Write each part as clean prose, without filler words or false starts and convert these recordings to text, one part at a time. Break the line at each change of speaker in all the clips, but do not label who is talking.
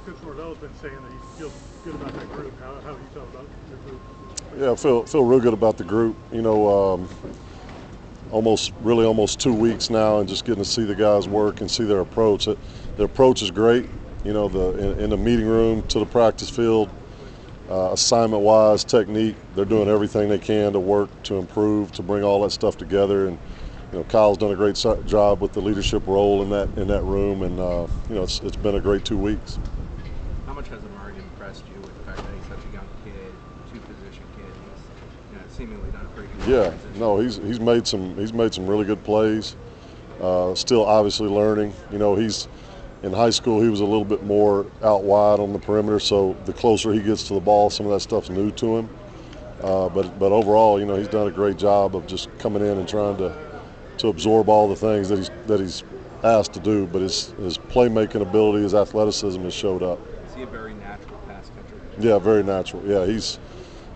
Coach Norvell has been saying that he feels good about that group. How do you feel about your group?
Yeah, I feel real good about the group. Almost 2 weeks now, and just getting to see the guys work and see their approach. Their approach is great. In the meeting room to the practice field, assignment-wise, technique, they're doing everything they can to work to improve, to bring all that stuff together. And Kyle's done a great job with the leadership role in that room, and it's been a great 2 weeks.
How much has Amari impressed you with the fact that he's such a young kid, two-position kid? He's seemingly done a pretty good job.
Yeah, no, he's made some really good plays. Still obviously learning. He's in high school he was a little bit more out wide on the perimeter, so the closer he gets to the ball, some of that stuff's new to him. But overall, he's done a great job of just coming in and trying to absorb all the things that he's asked to do. But his playmaking ability, his athleticism has showed up.
Is he a very natural pass catcher?
Yeah, very natural. Yeah, he's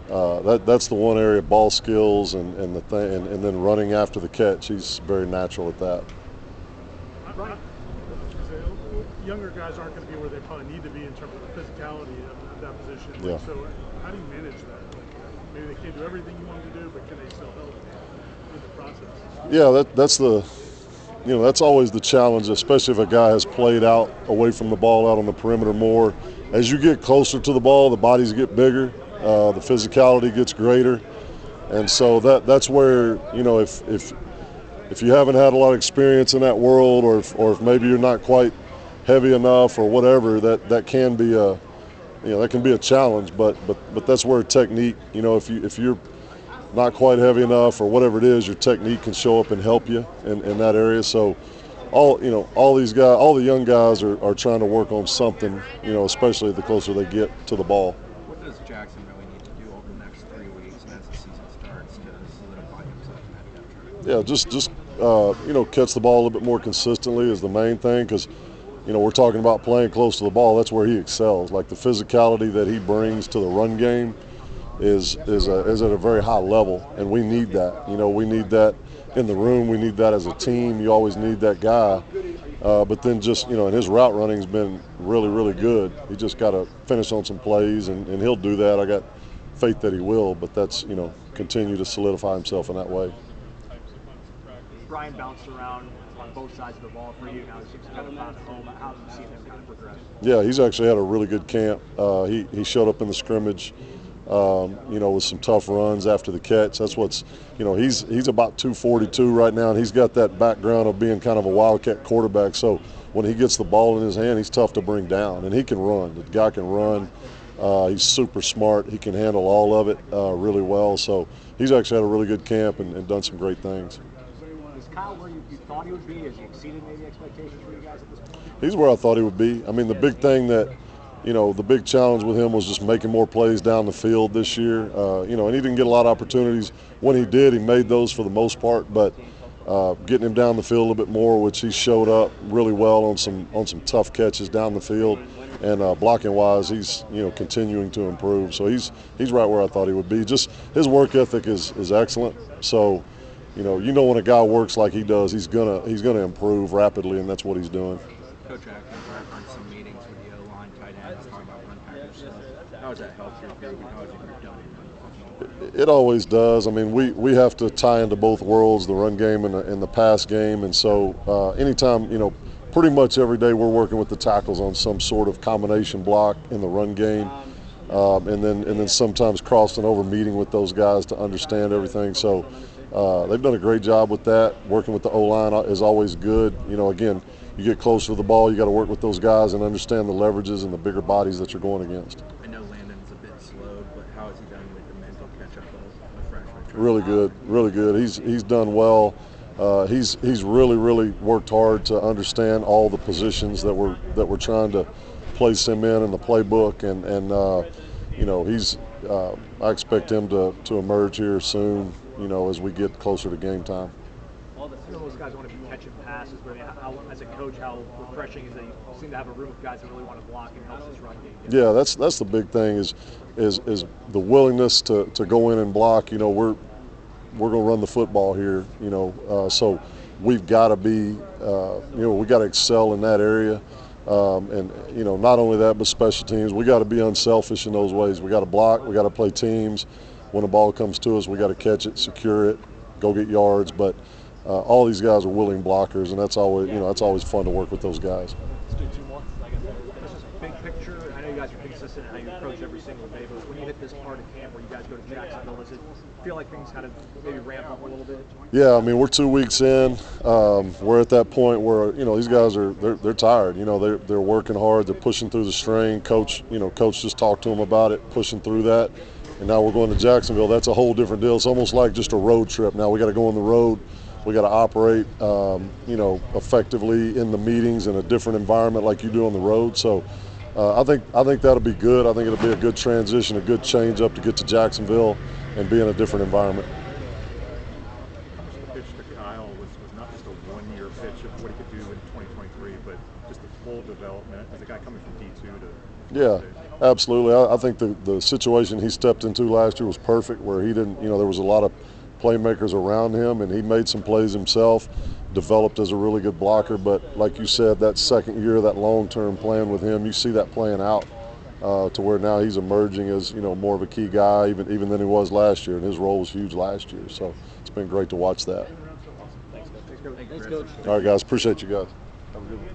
that's the one area, ball skills and then running after the catch. He's very natural at that.
Younger guys aren't going to be where they probably need to be in terms of the physicality of that position.
Yeah.
So how do you manage that? Maybe they can't do everything you want them to do, but can they still help in the process?
Yeah, that's always the challenge, especially if a guy has played out away from the ball, out on the perimeter more. As you get closer to the ball, the bodies get bigger, the physicality gets greater, and so that's where if you haven't had a lot of experience in that world, or if maybe you're not quite heavy enough or whatever, that can be a challenge. But that's where technique, if you're not quite heavy enough or whatever it is, your technique can show up and help you in that area. So all these guys, all the young guys are trying to work on something, especially the closer they get to the ball.
What does Jackson really need to do over the next 3 weeks and as the season starts to solidify himself in that depth chart?
Yeah, just catch the ball a little bit more consistently is the main thing, because we're talking about playing close to the ball. That's where he excels. Like the physicality that he brings to the run game is at a very high level, and we need that. We need that in the room. We need that as a team. You always need that guy. But then and his route running's been really, really good. He just got to finish on some plays, and he'll do that. I got faith that he will, but that's, continue to solidify himself in that way.
Brian bounced around on both sides of the ball for you. Now he's kind of found a home. How have you seen him kind of progress?
Yeah, he's actually had a really good camp. He showed up in the scrimmage, with some tough runs after the catch. That's what's, he's about 242 right now, and he's got that background of being kind of a wildcat quarterback. So when he gets the ball in his hand, he's tough to bring down, and he can run. The guy can run. He's super smart. He can handle all of it really well. So he's actually had a really good camp and done some great things.
Is Kyle where you thought he would be? Has he exceeded maybe expectations for you guys at this point?
He's where I thought he would be. I mean, the big thing that, the big challenge with him was just making more plays down the field this year. And he didn't get a lot of opportunities. When he did, he made those for the most part. But getting him down the field a little bit more, which he showed up really well on some tough catches down the field. And blocking wise, he's continuing to improve. So he's right where I thought he would be. Just his work ethic is excellent. So when a guy works like he does, he's gonna improve rapidly, and that's what he's doing.
Coach Atkins referenced some meetings with the O-line, tight ends, talking about run package stuff. How has that helped your group, and how has your group done it?
It always does. I mean, we have to tie into both worlds, the run game and the pass game, and so anytime, pretty much every day we're working with the tackles on some sort of combination block in the run game, and then sometimes crossing over, meeting with those guys to understand everything. So they've done a great job with that. Working with the O-line is always good. Again, you get closer to the ball, you got to work with those guys and understand the leverages and the bigger bodies that you're going against.
I know Landon's a bit slowed, but how has he done with the mental catch-up of a freshman?
Really good, really good. He's done well. He's really worked hard to understand all the positions that we're trying to place him in the playbook, and I expect him to emerge here soon. As we get closer to game time.
All those guys want to be catching passes, but as a coach, how refreshing is that you seem to have a room of guys that really want to block and help this run game?
Yeah, that's the big thing is the willingness to go in and block. We're going to run the football here. So we've got to be, we got to excel in that area. And not only that, but special teams. We got to be unselfish in those ways. We got to block. We got to play teams. When a ball comes to us, we got to catch it, secure it, go get yards. But all these guys are willing blockers, and that's always fun to work with those guys.
Let's do two more. This is big picture. I know you guys are consistent in how you approach every single day, but when you hit this part of camp where you guys go to Jacksonville, does it feel like things kind of maybe ramp up a little bit?
Yeah, I mean, we're 2 weeks in. We're at that point where these guys they're tired. They're working hard. They're pushing through the strain. Coach just talked to them about it, pushing through that. And now we're going to Jacksonville. That's a whole different deal. It's almost like just a road trip. Now we got to go on the road. We got to operate, effectively in the meetings in a different environment like you do on the road. So I think that'll be good. I think it'll be a good transition, a good change up to get to Jacksonville and be in a different environment.
The pitch to Kyle was not just a one-year pitch of what he could do in 2023, but just the full development as a guy coming from D2 to.
Yeah, absolutely. I think the situation he stepped into last year was perfect, where he didn't, there was a lot of playmakers around him, and he made some plays himself, developed as a really good blocker. But like you said, that second year, that long-term plan with him, you see that playing out to where now he's emerging as more of a key guy, even than he was last year, and his role was huge last year. So it's been great to watch that.
Thanks, Coach.
All right, guys, appreciate you guys. Have a good one.